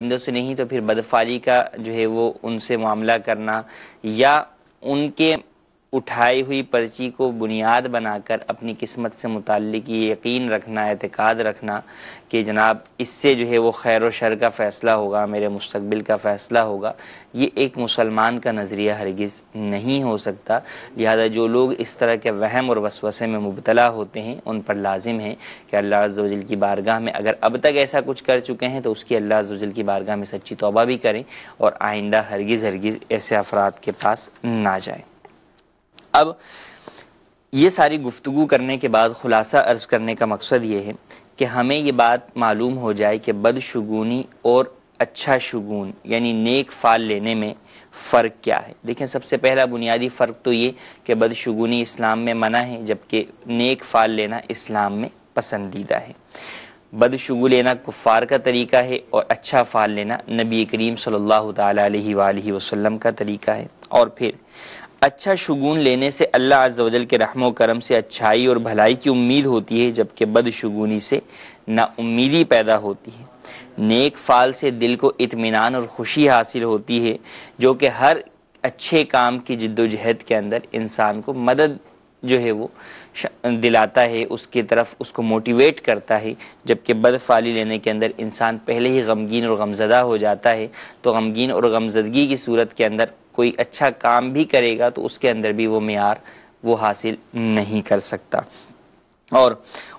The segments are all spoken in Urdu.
آئندہ سے نہیں تو پھر بدفعلی کا جو ہے وہ ان سے معاملہ کرنا یا ان کے اٹھائی ہوئی پرچی کو بنیاد بنا کر اپنی قسمت سے متعلق یہ یقین رکھنا، اعتقاد رکھنا کہ جناب اس سے جو ہے وہ خیر و شر کا فیصلہ ہوگا، میرے مستقبل کا فیصلہ ہوگا، یہ ایک مسلمان کا نظریہ ہرگز نہیں ہو سکتا۔ لہذا جو لوگ اس طرح کے وہم اور وسوسے میں مبتلا ہوتے ہیں ان پر لازم ہے کہ اللہ عز و جل کی بارگاہ میں اگر اب تک ایسا کچھ کر چکے ہیں تو اس کی اللہ عز و جل کی بارگاہ میں سچی توبہ بھی کریں اور آئندہ ہرگز ایسے افراد کے پاس نہ جائیں۔ اب یہ ساری گفتگو کرنے کے بعد خلاصہ عرض کرنے کا مقصد یہ ہے کہ ہمیں یہ بات معلوم ہو جائے کہ بدشگونی اور اچھا شگون یعنی نیک فال لینے میں فرق کیا ہے۔ دیکھیں سب سے پہلا بنیادی فرق تو یہ کہ بدشگونی اسلام میں منع ہے جبکہ نیک فال لینا اسلام میں پسندیدہ ہے۔ بدشگو لینا کفار کا طریقہ ہے اور اچھا فال لینا نبی کریم صلی اللہ تعالی علیہ وآلہ وسلم کا طریقہ ہے۔ اور پھر اچھا شگون لینے سے اللہ عز و جل کے رحم و کرم سے اچھائی اور بھلائی کی امید ہوتی ہے جبکہ بدشگونی سے نا امیدی پیدا ہوتی ہے۔ نیک فال سے دل کو اطمینان اور خوشی حاصل ہوتی ہے جو کہ ہر اچھے کام کی جد و جہد کے اندر انسان کو مدد جو ہے وہ دلاتا ہے، اس کی طرف اس کو موٹیویٹ کرتا ہے، جبکہ بدفعلی لینے کے اندر انسان پہلے ہی غمگین اور غمزدہ ہو جاتا ہے تو غمگین اور غمزدگی کی صورت کے اندر کوئی اچھا کام بھی کرے گا تو اس کے اندر بھی وہ معیار وہ حاصل نہیں کر سکتا۔ اور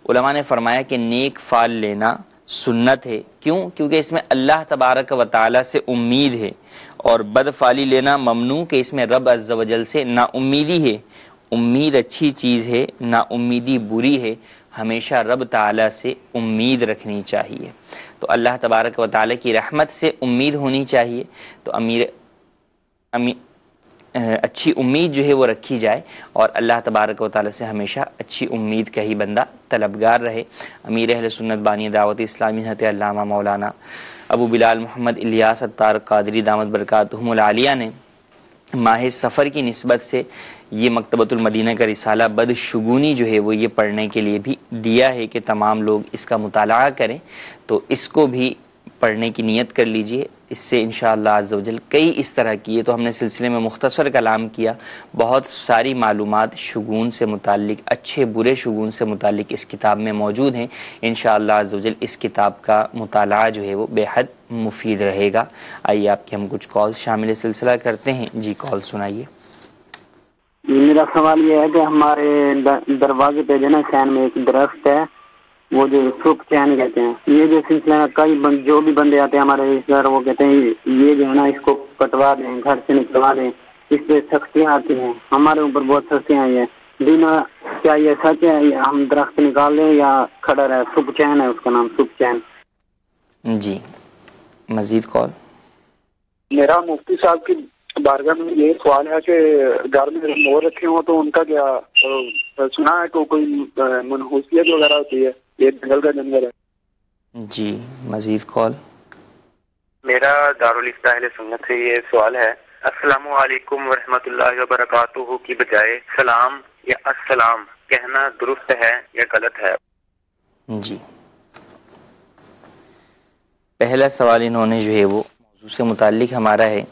علماء نے فرمایا کہ نیک فال لینا سنت ہے، کیوں؟ کیونکہ اس میں اللہ تبارک و تعالی سے امید ہے، اور بدفعلی لینا ممنوع کہ اس میں رب عز و جل سے نا امیدی ہے۔ امید اچھی چیز ہے، نا امیدی بری ہے، ہمیشہ رب تعالی سے امید رکھنی چاہیے۔ تو اللہ تبارک و تعالی کی رحمت سے امید ہونی چاہیے، تو اچھی امید جو ہے وہ رکھی جائے اور اللہ تبارک و تعالی سے ہمیشہ اچھی امید کا ہی بندہ طلبگار رہے۔ امیر اہل سنت بانی دعوت اسلامی حضرت علامہ مولانا ابو بلال محمد الیاس عطار قادری دامت برکاتہم العالیہ نے ماہ سفر کی نسبت سے یہ مکتبۃ المدینہ کا رسالہ بدشگونی جو ہے وہ یہ پڑھنے کے لیے بھی دیا ہے کہ تمام لوگ اس کا مطالعہ کریں، تو اس کو بھی پڑھنے کی نیت کر لیجئے۔ اس سے انشاءاللہ عز و جل کئی اس طرح کی، یہ تو ہم نے سلسلے میں مختصر کلام کیا، بہت ساری معلومات شگون سے متعلق، اچھے برے شگون سے متعلق اس کتاب میں موجود ہیں۔ انشاءاللہ عز و جل اس کتاب کا مطالعہ جو ہے وہ بے حد مفید رہے گا۔ آئیے آپ کے ہم کچھ کالز شامل سلسلہ کرتے ہیں۔ جی کال سنائیے۔ میرا سوال یہ ہے کہ ہمارے دروازے پہ جو نا شہر میں ایک درخت ہے، وہ جو سرخ چین کہتے ہیں، یہ جو سلسلہ کئی جو بھی بندے آتے ہیں ہمارے رشتے دار وہ کہتے ہیں یہ جو ہے نا اس کو کٹوا دیں، گھر سے نکلوا دیں، اس پہ سختیاں آتی ہیں، ہمارے اوپر بہت سختیاں آئی ہیں۔ دینا کیا یہ سچ ہے؟ ہم درخت نکال لیں یا کھڑا رہے؟ سرخ چین ہے اس کا نام، سرخ چین۔ جی مزید کال۔ میرا مفتی صاحب کی بارگاہ میں یہ سوال ہے کہ گھر میں مور رکھے ہوں تو ان کا کیا؟ سنا ہے کہ کوئی منحوسیت وغیرہ ہوتی ہے، یہ جنگل کا جنگل ہے۔ جی مزید کال۔ میرا دارالفتاء اہل سنت سے یہ سوال ہے، السلام علیکم ورحمۃ اللہ وبرکاتہ کی بجائے سلام یا السلام کہنا درست ہے یا غلط ہے؟ جی پہلا سوال انہوں نے جو ہے وہ موضوع سے متعلق ہمارا ہے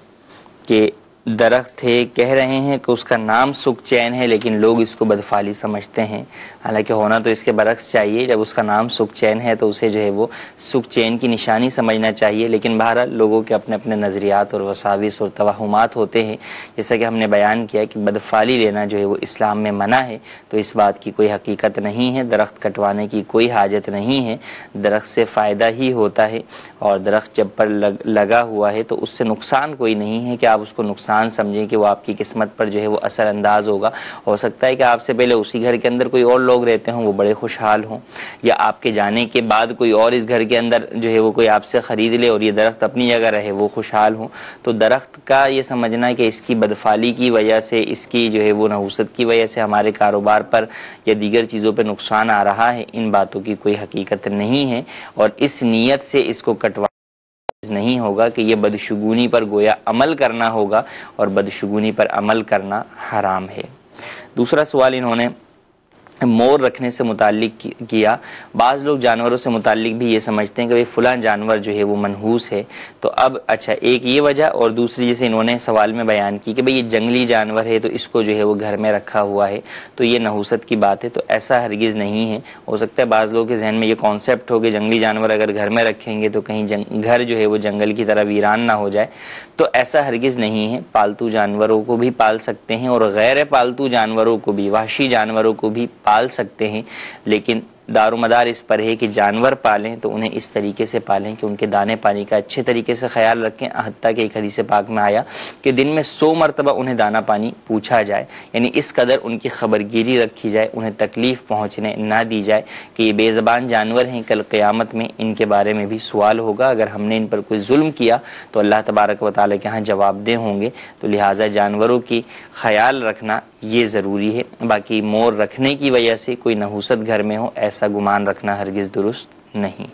کہ درخت ہے، کہہ رہے ہیں کہ اس کا نام سکھ چین ہے لیکن لوگ اس کو بدفعلی سمجھتے ہیں، حالانکہ ہونا تو اس کے برعکس چاہیے، جب اس کا نام سکھ چین ہے تو اسے جو ہے وہ سکھ چین کی نشانی سمجھنا چاہیے، لیکن بہرحال لوگوں کے اپنے اپنے نظریات اور وساوس اور توہمات ہوتے ہیں۔ جیسا کہ ہم نے بیان کیا کہ بدفعلی لینا جو ہے وہ اسلام میں منع ہے، تو اس بات کی کوئی حقیقت نہیں ہے، درخت کٹوانے کی کوئی حاجت نہیں ہے، درخت سے فائدہ ہی ہوتا ہے، اور درخت جب پر لگا ہوا ہے تو اس سے نقصان کوئی نہیں ہے کہ آپ اس کو نقصان سمجھیں کہ وہ آپ کی قسمت پر جو ہے وہ اثر انداز ہوگا۔ ہو سکتا ہے کہ آپ سے پہلے اسی گھر کے اندر کوئی اور لوگ رہتے ہوں، وہ بڑے خوشحال ہوں، یا آپ کے جانے کے بعد کوئی اور اس گھر کے اندر جو ہے وہ کوئی آپ سے خرید لے اور یہ درخت اپنی جگہ رہے، وہ خوشحال ہوں۔ تو درخت کا یہ سمجھنا کہ اس کی بدفعلی کی وجہ سے، اس کی جو ہے وہ نحوست کی وجہ سے ہمارے کاروبار پر یا دیگر چیزوں پہ نقصان آ رہا ہے، ان باتوں کی کوئی حقیقت نہیں ہے، اور اس نیت سے اس کو کٹوا نہیں ہوگا کہ یہ بدشگونی پر گویا عمل کرنا ہوگا، اور بدشگونی پر عمل کرنا حرام ہے۔ دوسرا سوال انہوں نے مور رکھنے سے متعلق کیا. بعض لوگ جانوروں سے متعلق بھی یہ سمجھتے ہیں کہ فلاں جانور جو ہے وہ منحوس ہے. تو اب اچھا ایک یہ وجہ، اور دوسری جیسے انہوں نے سوال میں بیان کی کہ بھئی یہ جنگلی جانور ہے تو اس کو جو ہے وہ گھر میں رکھا ہوا ہے تو یہ نحوست کی بات ہے. تو ایسا ہرگز نہیں ہے. ہو سکتا ہے بعض لوگوں کے ذہن میں یہ کانسیپٹ ہو کہ جنگلی جانور اگر گھر میں رکھیں گے تو کہیں گھر جو ہے وہ جنگل کی طرح ویران نہ ہو جائے. تو ایسا ہرگز نہیں ہے. پالتو جانوروں کو بھی پال سکتے ہیں اور غیر پالتو جانوروں کو بھی، وحشی جانوروں کو بھی پال سکتے ہیں، لیکن دار و مدار اس پر ہے کہ جانور پالیں تو انہیں اس طریقے سے پالیں کہ ان کے دانے پانی کا اچھے طریقے سے خیال رکھیں. حتیٰ کہ ایک حدیث پاک میں آیا کہ دن میں 100 مرتبہ انہیں دانا پانی پوچھا جائے، یعنی اس قدر ان کی خبرگیری رکھی جائے، انہیں تکلیف پہنچنے نہ دی جائے کہ یہ بے زبان جانور ہیں، کل قیامت میں ان کے بارے میں بھی سوال ہوگا. اگر ہم نے ان پر کوئی ظلم کیا تو اللہ تبارک و تعالیٰ کے ہاں جواب دہ ہوں گے. تو لہٰذا جانوروں کی خیال رکھنا یہ ضروری ہے. باقی مور رکھنے کی وجہ سے کوئی نحوست گھر میں ہو ایسا گمان رکھنا ہرگز درست نہیں.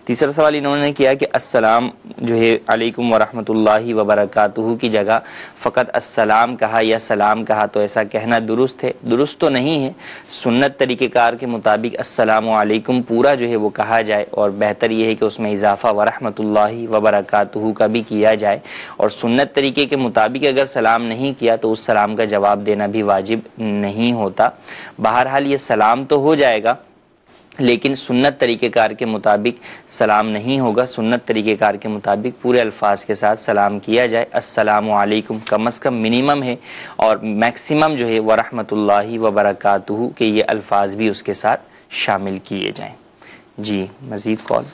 تیسرا سوال انہوں نے کیا کہ السلام جو ہے علیکم ورحمۃ اللہ وبرکاتہ کی جگہ فقط السلام کہا یا سلام کہا تو ایسا کہنا درست ہے؟ درست تو نہیں ہے. سنت طریقہ کار کے مطابق السلام علیکم پورا جو ہے وہ کہا جائے، اور بہتر یہ ہے کہ اس میں اضافہ ورحمۃ اللہ وبرکاتہ کا بھی کیا جائے. اور سنت طریقے کے مطابق اگر سلام نہیں کیا تو اس سلام کا جواب دینا بھی واجب نہیں ہوتا. بہرحال یہ سلام تو ہو جائے گا لیکن سنت طریقہ کار کے مطابق سلام نہیں ہوگا. سنت طریقہ کار کے مطابق پورے الفاظ کے ساتھ سلام کیا جائے. السلام علیکم کم از کم منیمم ہے، اور میکسیمم جو ہے ورحمۃ اللہ وبرکاتہ کہ یہ الفاظ بھی اس کے ساتھ شامل کیے جائیں. جی مزید کال.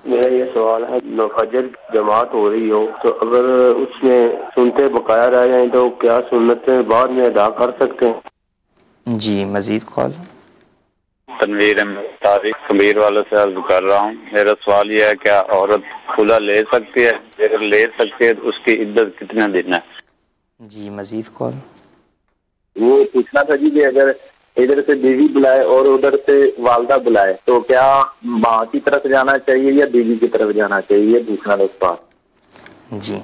میرا یہ سوال ہے، فجر جماعت ہو رہی ہو تو اگر اس میں سنتے بقایا رہ جائیں تو کیا سنتیں بعد میں ادا کر سکتے ہیں؟ جی مزید کال. تنویر طارق کبیر والوں سے عرض کر رہا ہوں. میرا سوال یہ ہے کیا عورت کھلا لے سکتی ہے؟ اگر لے سکتی ہے تو اس کی عدت کتنے دن ہے؟ جی مزید کال. وہ پوچھنا تھا جی کہ اگر ادھر سے بیوی بلائے اور ادھر سے والدہ بلائے تو کیا ماں کی طرف جانا چاہیے یا بیوی کی طرف جانا چاہیے؟ یہ پوچھنا تھا اس بات. جی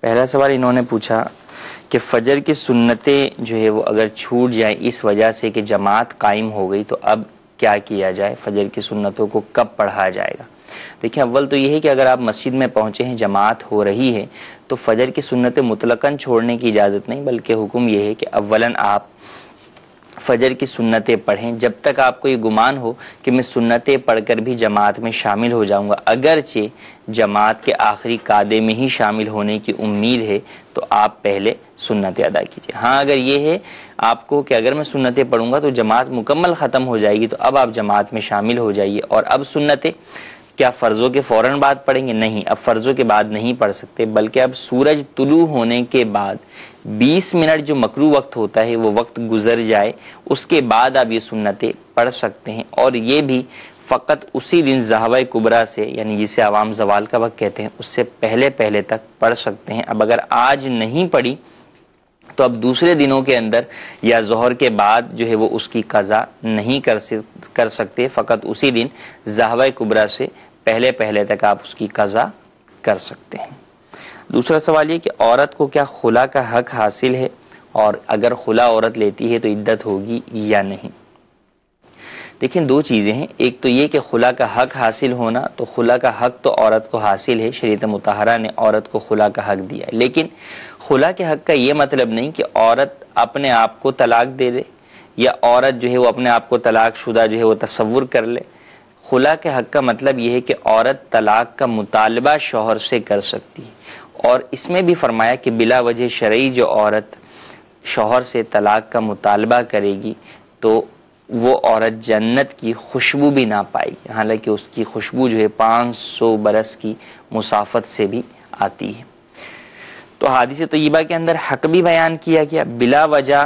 پہلا سوال انہوں نے پوچھا کہ فجر کی سنتیں جو ہے وہ اگر چھوٹ جائیں اس وجہ سے کہ جماعت قائم ہو گئی تو اب کیا کیا جائے؟ فجر کی سنتوں کو کب پڑھا جائے گا؟ دیکھیں اول تو یہ ہے کہ اگر آپ مسجد میں پہنچے ہیں، جماعت ہو رہی ہے تو فجر کی سنتیں مطلقاً چھوڑنے کی اجازت نہیں، بلکہ حکم یہ ہے کہ اولاً آپ فجر کی سنتیں پڑھیں جب تک آپ کو یہ گمان ہو کہ میں سنتیں پڑھ کر بھی جماعت میں شامل ہو جاؤں گا. اگرچہ جماعت کے آخری قعدے میں ہی شامل ہونے کی امید ہے تو آپ پہلے سنتیں ادا کیجیے. ہاں اگر یہ ہے آپ کو کہ اگر میں سنتیں پڑھوں گا تو جماعت مکمل ختم ہو جائے گی تو اب آپ جماعت میں شامل ہو جائیے. اور اب سنتیں کیا فرضوں کے فوراً بعد پڑھیں گے؟ نہیں، اب فرضوں کے بعد نہیں پڑھ سکتے، بلکہ اب سورج طلوع ہونے کے بعد 20 منٹ جو مکروہ وقت ہوتا ہے وہ وقت گزر جائے، اس کے بعد آپ یہ سنتیں پڑھ سکتے ہیں. اور یہ بھی فقط اسی دن ضحوہ کبریٰ سے، یعنی جسے عوام زوال کا وقت کہتے ہیں، اس سے پہلے تک پڑھ سکتے ہیں. اب اگر آج نہیں پڑھی تو اب دوسرے دنوں کے اندر یا ظہر کے بعد جو ہے وہ اس کی قضا نہیں کر سکتے، فقط اسی دن ضحوہ کبریٰ سے پہلے تک آپ اس کی قضا کر سکتے ہیں. دوسرا سوال یہ کہ عورت کو کیا خلا کا حق حاصل ہے، اور اگر خلا عورت لیتی ہے تو عدت ہوگی یا نہیں؟ دیکھیں دو چیزیں ہیں. ایک تو یہ کہ خلا کا حق حاصل ہونا، تو خلا کا حق تو عورت کو حاصل ہے، شریعت مطہرہ نے عورت کو خلا کا حق دیا ہے. لیکن خلا کے حق کا یہ مطلب نہیں کہ عورت اپنے آپ کو طلاق دے دے یا عورت جو ہے وہ اپنے آپ کو طلاق شدہ جو ہے وہ تصور کر لے. خلا کے حق کا مطلب یہ ہے کہ عورت طلاق کا مطالبہ شوہر سے کر سکتی ہے. اور اس میں بھی فرمایا کہ بلا وجہ شرعی جو عورت شوہر سے طلاق کا مطالبہ کرے گی تو وہ عورت جنت کی خوشبو بھی نہ پائے گی، حالانکہ اس کی خوشبو جو ہے 500 برس کی مسافت سے بھی آتی ہے. تو حدیث طیبہ کے اندر حق بھی بیان کیا گیا، بلا وجہ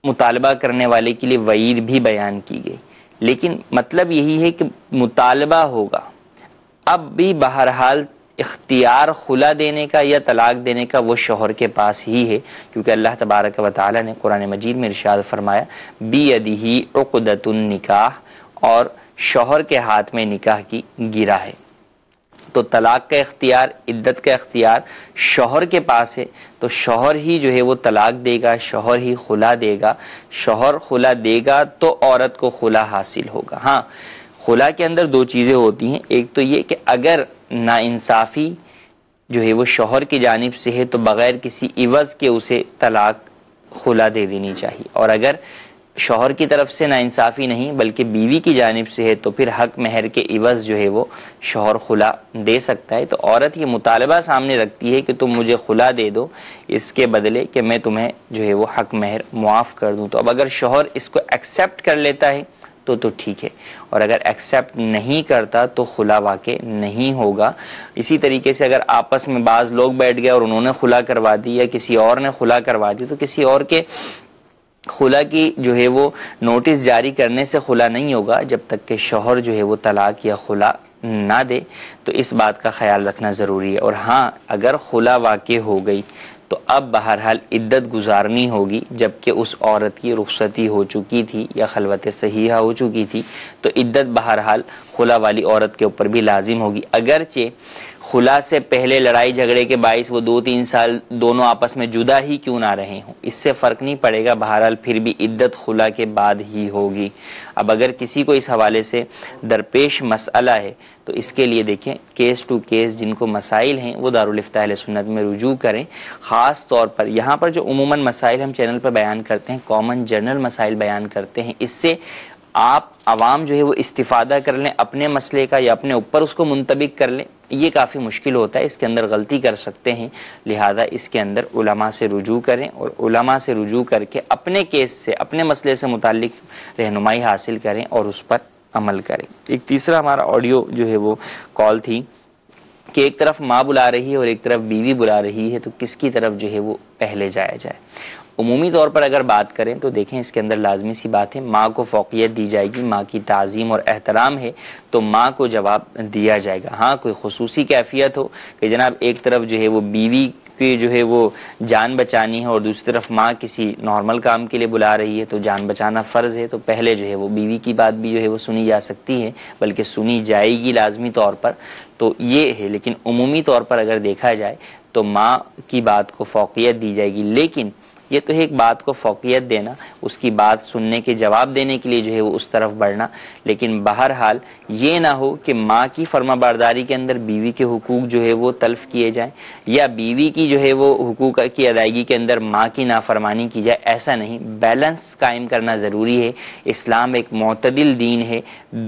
مطالبہ کرنے والے کے لیے وعید بھی بیان کی گئی. لیکن مطلب یہی ہے کہ مطالبہ ہوگا. اب بھی بہرحال اختیار خلا دینے کا یا طلاق دینے کا وہ شوہر کے پاس ہی ہے، کیونکہ اللہ تبارک و تعالی نے قرآن مجید میں ارشاد فرمایا بیدہ عقدۃ النکاح، اور شوہر کے ہاتھ میں نکاح کی گرہ ہے. تو طلاق کا اختیار، عدت کا اختیار شوہر کے پاس ہے، تو شوہر ہی جو ہے وہ طلاق دے گا، شوہر ہی خلا دے گا۔ شوہر خلا دے گا تو عورت کو خلا حاصل ہوگا۔ ہاں، خلا کے اندر دو چیزیں ہوتی ہیں، ایک تو یہ کہ اگر ناانصافی جو ہے وہ شوہر کی جانب سے ہے تو بغیر کسی عوض کے اسے طلاق خلا دے دینی چاہیے، اور اگر شوہر کی طرف سے ناانصافی نہیں بلکہ بیوی کی جانب سے ہے تو پھر حق مہر کے عوض جو ہے وہ شوہر خلا دے سکتا ہے۔ تو عورت یہ مطالبہ سامنے رکھتی ہے کہ تم مجھے خلا دے دو اس کے بدلے کہ میں تمہیں جو ہے وہ حق مہر معاف کر دوں۔ تو اب اگر شوہر اس کو ایکسیپٹ کر لیتا ہے تو ٹھیک ہے، اور اگر ایکسیپٹ نہیں کرتا تو خلا واقع نہیں ہوگا۔ اسی طریقے سے اگر آپس میں بعض لوگ بیٹھ گئے اور انہوں نے خلا کروا دی یا کسی اور نے خلا کروا دی، تو کسی اور کے خلا کی جو ہے وہ نوٹس جاری کرنے سے خلا نہیں ہوگا جب تک کہ شوہر جو ہے وہ طلاق یا خلا نہ دے۔ تو اس بات کا خیال رکھنا ضروری ہے۔ اور ہاں، اگر خلا واقع ہو گئی تو اب بہرحال عدت گزارنی ہوگی، جبکہ اس عورت کی رخصتی ہو چکی تھی یا خلوت صحیحہ ہو چکی تھی، تو عدت بہرحال خلا والی عورت کے اوپر بھی لازم ہوگی، اگرچہ خلا سے پہلے لڑائی جھگڑے کے باعث وہ 2-3 سال دونوں آپس میں جدا ہی کیوں نہ رہے ہوں، اس سے فرق نہیں پڑے گا، بہرحال پھر بھی عدت خلا کے بعد ہی ہوگی۔ اب اگر کسی کو اس حوالے سے درپیش مسئلہ ہے تو اس کے لیے دیکھیں کیس ٹو کیس جن کو مسائل ہیں وہ دارالفتاء اہل سنت میں رجوع کریں۔ خاص طور پر یہاں پر جو عموماً مسائل ہم چینل پر بیان کرتے ہیں، کامن جنرل مسائل بیان کرتے ہیں، اس سے آپ عوام جو ہے وہ استفادہ کر لیں اپنے مسئلے کا یا اپنے اوپر اس کو منطبق کر لیں، یہ کافی مشکل ہوتا ہے، اس کے اندر غلطی کر سکتے ہیں، لہذا اس کے اندر علماء سے رجوع کریں اور علماء سے رجوع کر کے اپنے کیس سے اپنے مسئلے سے متعلق رہنمائی حاصل کریں اور اس پر عمل کریں۔ ایک تیسرا ہمارا آڈیو جو ہے وہ کال تھی کہ ایک طرف ماں بلا رہی ہے اور ایک طرف بیوی بلا رہی ہے، تو کس کی طرف جو ہے وہ پہلے جایا جائے۔ عمومی طور پر اگر بات کریں تو دیکھیں اس کے اندر لازمی سی بات ہے، ماں کو فوقیت دی جائے گی، ماں کی تعظیم اور احترام ہے تو ماں کو جواب دیا جائے گا۔ ہاں، کوئی خصوصی کیفیت ہو کہ جناب ایک طرف جو ہے وہ بیوی کی جو ہے وہ جان بچانی ہے اور دوسری طرف ماں کسی نارمل کام کے لیے بلا رہی ہے تو جان بچانا فرض ہے، تو پہلے جو ہے وہ بیوی کی بات بھی جو ہے وہ سنی جا سکتی ہے، بلکہ سنی جائے گی لازمی طور پر، تو یہ ہے۔ لیکن عمومی طور پر اگر دیکھا جائے تو ماں کی بات کو فوقیت دی جائے گی، لیکن یہ تو ہے ایک بات کو فوقیت دینا، اس کی بات سننے کے جواب دینے کے لیے جو ہے وہ اس طرف بڑھنا، لیکن بہرحال یہ نہ ہو کہ ماں کی فرما برداری کے اندر بیوی کے حقوق جو ہے وہ تلف کیے جائیں، یا بیوی کی جو ہے وہ حقوق کی ادائیگی کے اندر ماں کی نافرمانی کی جائے، ایسا نہیں۔ بیلنس قائم کرنا ضروری ہے۔ اسلام ایک معتدل دین ہے،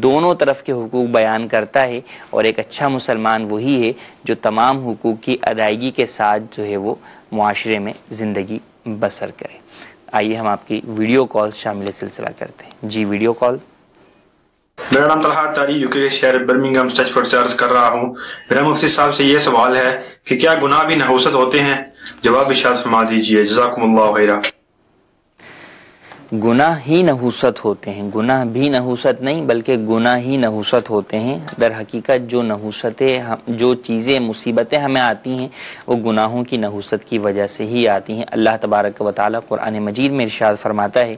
دونوں طرف کے حقوق بیان کرتا ہے، اور ایک اچھا مسلمان وہی ہے جو تمام حقوق کی ادائیگی کے ساتھ جو ہے وہ معاشرے میں زندگی بسر کرے۔ آئیے ہم آپ کی ویڈیو کال شامل سلسلہ کرتے ہیں۔ جی ویڈیو کال۔ میرا نام طلحہ تاری یوکے کے شہر برمنگھم اسٹریچفورڈ سے عرض کر رہا ہوں۔ میرا مفتی صاحب سے یہ سوال ہے کہ کیا گناہ بھی نحوست ہوتے ہیں؟ جواب ارشاد فرما دیجیے، جزاکم اللہ خیرا۔ گناہ ہی نحوست ہوتے ہیں، گناہ بھی نحوست نہیں بلکہ گناہ ہی نحوست ہوتے ہیں۔ در حقیقت جو نحوستیں، جو چیزیں مصیبتیں ہمیں آتی ہیں وہ گناہوں کی نحوست کی وجہ سے ہی آتی ہیں۔ اللہ تبارک و تعالیٰ قرآن مجید میں ارشاد فرماتا ہے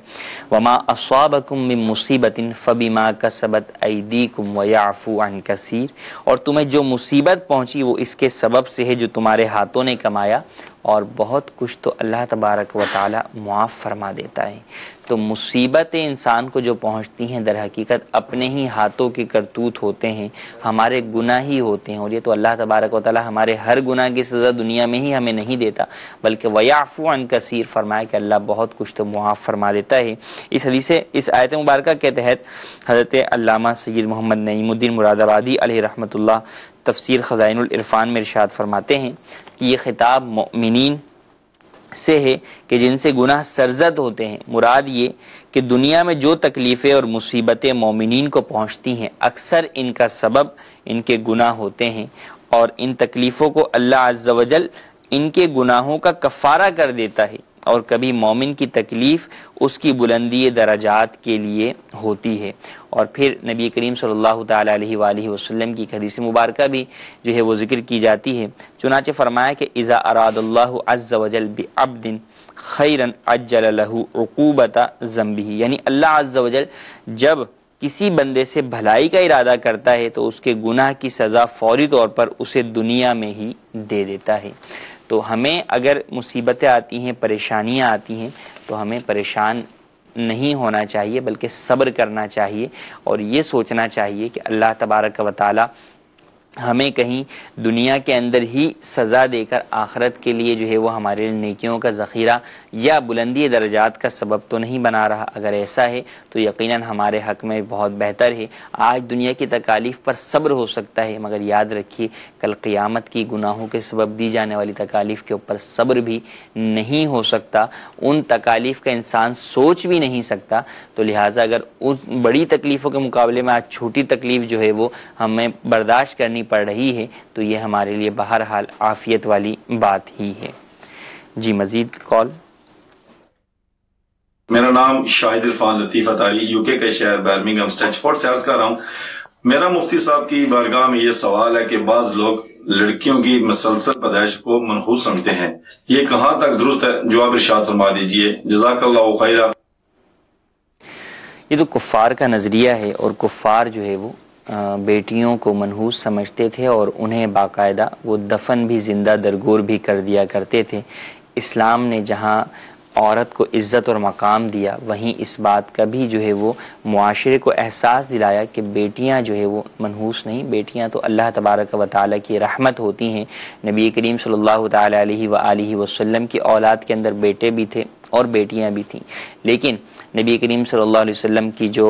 وَمَا أَصَابَكُم مِّن مُّصِيبَةٍ فَبِمَا كَسَبَتْ أَيْدِيكُمْ وَيَعْفُو عَن كَثِيرٍ، اور تمہیں جو مصیبت پہنچی وہ اس کے سبب سے ہے جو تمہارے ہاتھوں نے کمایا، اور بہت کچھ تو اللہ تبارک و تعالیٰ معاف فرما دیتا ہے۔ تو مصیبتیں انسان کو جو پہنچتی ہیں در حقیقت اپنے ہی ہاتھوں کے کرتوت ہوتے ہیں، ہمارے گناہ ہی ہوتے ہیں، اور یہ تو اللہ تبارک و تعالیٰ ہمارے ہر گناہ کی سزا دنیا میں ہی ہمیں نہیں دیتا، بلکہ وَيَعْفُو عَن كَثِيرٍ فرمایا کہ اللہ بہت کچھ تو معاف فرما دیتا ہے۔ اس حدیث اس آیت مبارکہ کے تحت حضرت علامہ سید محمد نعیم الدین مراد آبادی علیہ رحمۃ اللہ تفسیر خزائن العرفان میں ارشاد فرماتے ہیں کہ یہ خطاب مؤمنین سے ہے کہ جن سے گناہ سرزد ہوتے ہیں۔ مراد یہ کہ دنیا میں جو تکلیفیں اور مصیبتیں مومنین کو پہنچتی ہیں اکثر ان کا سبب ان کے گناہ ہوتے ہیں، اور ان تکلیفوں کو اللہ عز و جل ان کے گناہوں کا کفارہ کر دیتا ہے، اور کبھی مومن کی تکلیف اس کی بلندی درجات کے لیے ہوتی ہے۔ اور پھر نبی کریم صلی اللہ تعالی علیہ وآلہ وسلم کی حدیث مبارکہ بھی جو ہے وہ ذکر کی جاتی ہے، چنانچہ فرمایا کہ اذا اراد اللہ عز وجل بعبد خیرا عجل له عقوبۃ ذنبہ، یعنی اللہ عز و جل جب کسی بندے سے بھلائی کا ارادہ کرتا ہے تو اس کے گناہ کی سزا فوری طور پر اسے دنیا میں ہی دے دیتا ہے۔ تو ہمیں اگر مصیبتیں آتی ہیں، پریشانیاں آتی ہیں، تو ہمیں پریشان نہیں ہونا چاہیے بلکہ صبر کرنا چاہیے، اور یہ سوچنا چاہیے کہ اللہ تبارک و تعالی ہمیں کہیں دنیا کے اندر ہی سزا دے کر آخرت کے لیے جو ہے وہ ہمارے نیکیوں کا ذخیرہ یا بلندی درجات کا سبب تو نہیں بنا رہا۔ اگر ایسا ہے تو یقیناً ہمارے حق میں بہت بہتر ہے۔ آج دنیا کی تکالیف پر صبر ہو سکتا ہے، مگر یاد رکھیے کل قیامت کی گناہوں کے سبب دی جانے والی تکالیف کے اوپر صبر بھی نہیں ہو سکتا، ان تکالیف کا انسان سوچ بھی نہیں سکتا۔ تو لہٰذا اگر ان بڑی تکلیفوں کے مقابلے میں آج چھوٹی تکلیف جو ہے وہ ہمیں برداشت کرنی پڑ رہی ہے تو یہ ہمارے لیے بہرحال عافیت والی بات ہی ہے۔ جی مزید کال۔ میرا نام شاہد عرفان لطیف اطاری، یو کے شہر برمنگھم اسٹریچفورڈ سے عرض کر رہا ہوں۔ میرا مفتی صاحب کی بارگاہ میں یہ سوال ہے کہ بعض لوگ لڑکیوں کی مسلسل پیدائش کو منحوس سمجھتے ہیں، یہ کہاں تک درست ہے؟ جواب ارشاد فرما دیجیے، جزاک اللہ خیرہ۔ یہ تو کفار کا نظریہ ہے، اور کفار جو ہے وہ بیٹیوں کو منحوس سمجھتے تھے اور انہیں باقاعدہ وہ دفن بھی زندہ درگور بھی کر دیا کرتے تھے۔ اسلام نے جہاں عورت کو عزت اور مقام دیا، وہیں اس بات کا بھی جو ہے وہ معاشرے کو احساس دلایا کہ بیٹیاں جو ہے وہ منحوس نہیں، بیٹیاں تو اللہ تبارک و تعالیٰ کی رحمت ہوتی ہیں۔ نبی کریم صلی اللہ تعالی علیہ وآلہ وسلم کی اولاد کے اندر بیٹے بھی تھے اور بیٹیاں بھی تھیں، لیکن نبی کریم صلی اللہ علیہ وسلم کی جو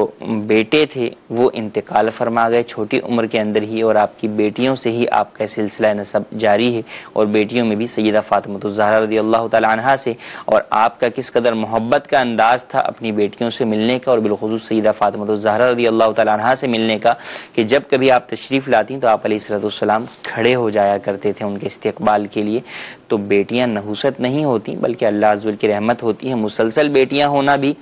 بیٹے تھے وہ انتقال فرما گئے چھوٹی عمر کے اندر ہی، اور آپ کی بیٹیوں سے ہی آپ کا سلسلہ نسب جاری ہے، اور بیٹیوں میں بھی سیدہ فاطمہ الزہرا رضی اللہ تعالی عنہا سے، اور آپ کا کس قدر محبت کا انداز تھا اپنی بیٹیوں سے ملنے کا، اور بالخصوص سیدہ فاطمہ الزہرا رضی اللہ تعالی عنہا سے ملنے کا، کہ جب کبھی آپ تشریف لاتی تو آپ علیہ الصلوۃ والسلام کھڑے ہو جایا کرتے تھے ان کے استقبال کے لیے۔ تو بیٹیاں نحوست نہیں ہوتی بلکہ اللہ عز و جل کی رحمت ہوتی ہے۔ مسلسل بیٹیاں ہونا بھی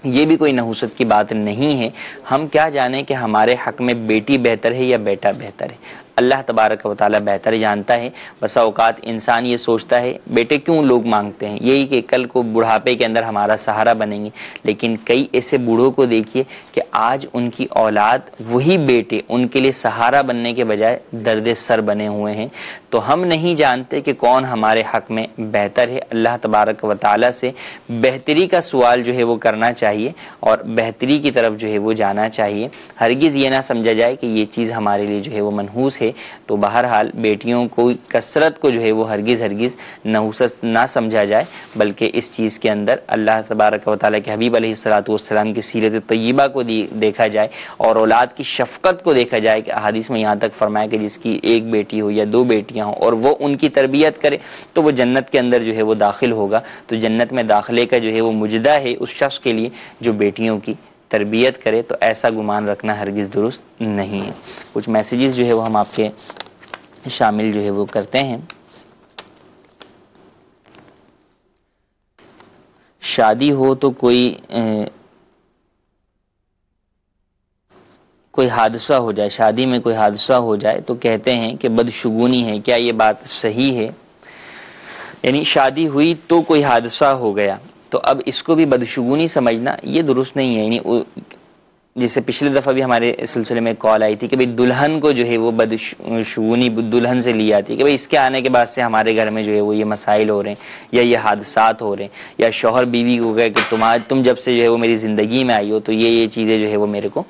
یہ بھی کوئی نحوست کی بات نہیں ہے۔ ہم کیا جانیں کہ ہمارے حق میں بیٹی بہتر ہے یا بیٹا بہتر ہے، اللہ تبارک و تعالیٰ بہتر جانتا ہے۔ بسا اوقات انسان یہ سوچتا ہے بیٹے کیوں لوگ مانگتے ہیں، یہی کہ کل کو بڑھاپے کے اندر ہمارا سہارا بنیں گے، لیکن کئی ایسے بوڑھوں کو دیکھیے کہ آج ان کی اولاد وہی بیٹے ان کے لیے سہارا بننے کے بجائے درد سر بنے ہوئے ہیں۔ تو ہم نہیں جانتے کہ کون ہمارے حق میں بہتر ہے۔ اللہ تبارک و تعالیٰ سے بہتری کا سوال جو ہے وہ کرنا چاہیے اور بہتری کی طرف جو ہے وہ جانا چاہیے۔ ہرگز یہ نہ سمجھا جائے کہ یہ چیز ہمارے لیے جو ہے وہ منحوس ہے۔ تو بہرحال بیٹیوں کو کثرت کو جو ہے وہ ہرگز نحوست نہ سمجھا جائے، بلکہ اس چیز کے اندر اللہ تبارک و تعالیٰ کے حبیب علیہ الصلوۃ والسلام کی سیرت طیبہ کو دیکھا جائے اور اولاد کی شفقت کو دیکھا جائے کہ احادیث میں یہاں تک فرمایا کہ جس کی ایک بیٹی ہو یا دو بیٹیاں ہوں اور وہ ان کی تربیت کرے تو وہ جنت کے اندر جو ہے وہ داخل ہوگا۔ تو جنت میں داخلے کا جو ہے وہ مجدہ ہے اس شخص کے لیے جو بیٹیوں کی تربیت کرے۔ تو ایسا گمان رکھنا ہرگز درست نہیں ہے۔ کچھ میسیجز جو ہے وہ ہم آپ کے شامل جو ہے وہ کرتے ہیں۔ شادی ہو تو کوئی حادثہ ہو جائے، شادی میں کوئی حادثہ ہو جائے تو کہتے ہیں کہ بدشگونی ہے، کیا یہ بات صحیح ہے؟ یعنی شادی ہوئی تو کوئی حادثہ ہو گیا تو اب اس کو بھی بدشگونی سمجھنا یہ درست نہیں ہے۔ یعنی جیسے پچھلے دفعہ بھی ہمارے سلسلے میں کال آئی تھی کہ بھئی دلہن کو جو ہے وہ بدشگونی دلہن سے لی آتی ہے کہ بھئی اس کے آنے کے بعد سے ہمارے گھر میں جو ہے وہ یہ مسائل ہو رہے ہیں یا یہ حادثات ہو رہے ہیں، یا شوہر بیوی کو کہے کہ تم جب سے جو ہے وہ میری زندگی میں آئی ہو تو یہ چیزیں جو ہے وہ میرے کو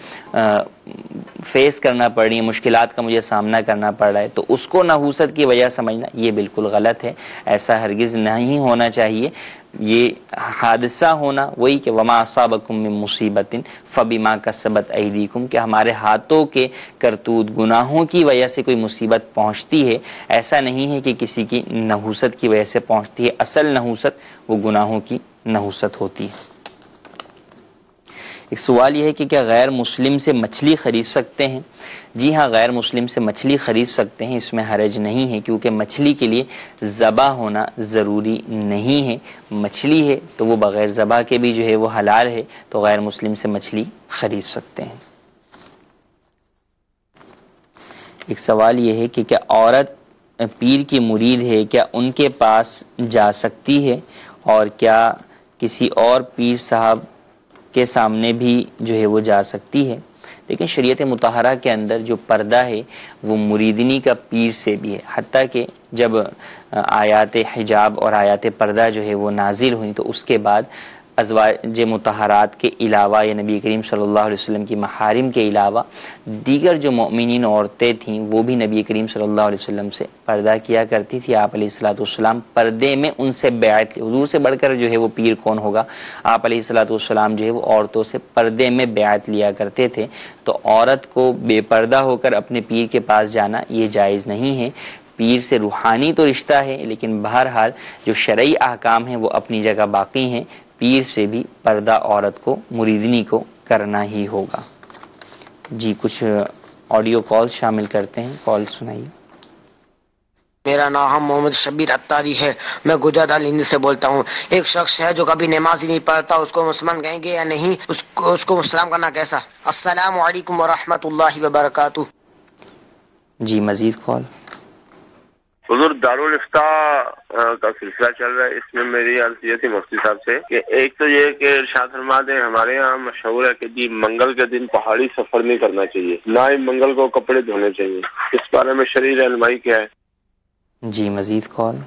فیس کرنا پڑ رہی ہیں، مشکلات کا مجھے سامنا کرنا پڑ رہا ہے، تو اس کو نحوست کی وجہ سمجھنا یہ بالکل غلط ہے۔ ایسا ہرگز نہیں ہونا چاہیے۔ یہ حادثہ ہونا وہی کہ وما اصابکم من مصیبت فبما کسبت ایدیکم، کہ ہمارے ہاتھوں کے کرتوت گناہوں کی وجہ سے کوئی مصیبت پہنچتی ہے، ایسا نہیں ہے کہ کسی کی نحوست کی وجہ سے پہنچتی ہے۔ اصل نحوست وہ گناہوں کی نحوست ہوتی ہے۔ ایک سوال یہ ہے کہ کیا غیر مسلم سے مچھلی خرید سکتے ہیں؟ جی ہاں، غیر مسلم سے مچھلی خرید سکتے ہیں، اس میں حرج نہیں ہے، کیونکہ مچھلی کے لیے ذبح ہونا ضروری نہیں ہے۔ مچھلی ہے تو وہ بغیر ذبح کے بھی جو ہے وہ حلال ہے، تو غیر مسلم سے مچھلی خرید سکتے ہیں۔ ایک سوال یہ ہے کہ کیا عورت پیر کی مرید ہے، کیا ان کے پاس جا سکتی ہے، اور کیا کسی اور پیر صاحب کے سامنے بھی جو ہے وہ جا سکتی ہے، لیکن شریعت مطہرہ کے اندر جو پردہ ہے وہ مریدنی کا پیر سے بھی ہے، حتیٰ کہ جب آیات حجاب اور آیات پردہ جو ہے وہ نازل ہوئیں تو اس کے بعد ازواج مطہرات کے علاوہ یا نبی کریم صلی اللہ علیہ وسلم کی محارم کے علاوہ دیگر جو مؤمنین عورتیں تھیں وہ بھی نبی کریم صلی اللہ علیہ وسلم سے پردہ کیا کرتی تھی۔ آپ علیہ الصلوۃ والسلام پردے میں ان سے بیعت لی، حضور سے بڑھ کر جو ہے وہ پیر کون ہوگا، آپ علیہ الصلوۃ والسلام جو ہے وہ عورتوں سے پردے میں بیعت لیا کرتے تھے، تو عورت کو بے پردہ ہو کر اپنے پیر کے پاس جانا یہ جائز نہیں ہے۔ پیر سے روحانی تو رشتہ ہے، لیکن بہرحال جو شرعی احکام ہیں وہ اپنی جگہ باقی ہیں، پیر سے بھی پردہ عورت کو مریدنی کو کرنا ہی ہوگا۔ جی کچھ آڈیو کال شامل کرتے ہیں، کال سنائیے۔ میرا نام محمد شبیر اتاری ہے، میں گجرات ہند سے بولتا ہوں۔ ایک شخص ہے جو کبھی نماز ہی نہیں پڑھتا، اس کو مسلمان کہیں گے یا نہیں؟ اس کو مسلم کرنا کیسا؟ السلام علیکم ورحمۃ اللہ وبرکاتہ۔ جی مزید کال۔ حضور دارالفتاء کا سلسلہ چل رہا ہے، اس میں میری عرض یہ تھی مفتی صاحب سے کہ ایک تو یہ کہ ارشاد فرما دیں، ہمارے یہاں مشہور ہے کہ جی منگل کے دن پہاڑی سفر نہیں کرنا چاہیے، نہ ہی منگل کو کپڑے دھونے چاہیے، اس بارے میں شرعی رہنمائی کیا ہے؟ جی مزید کال۔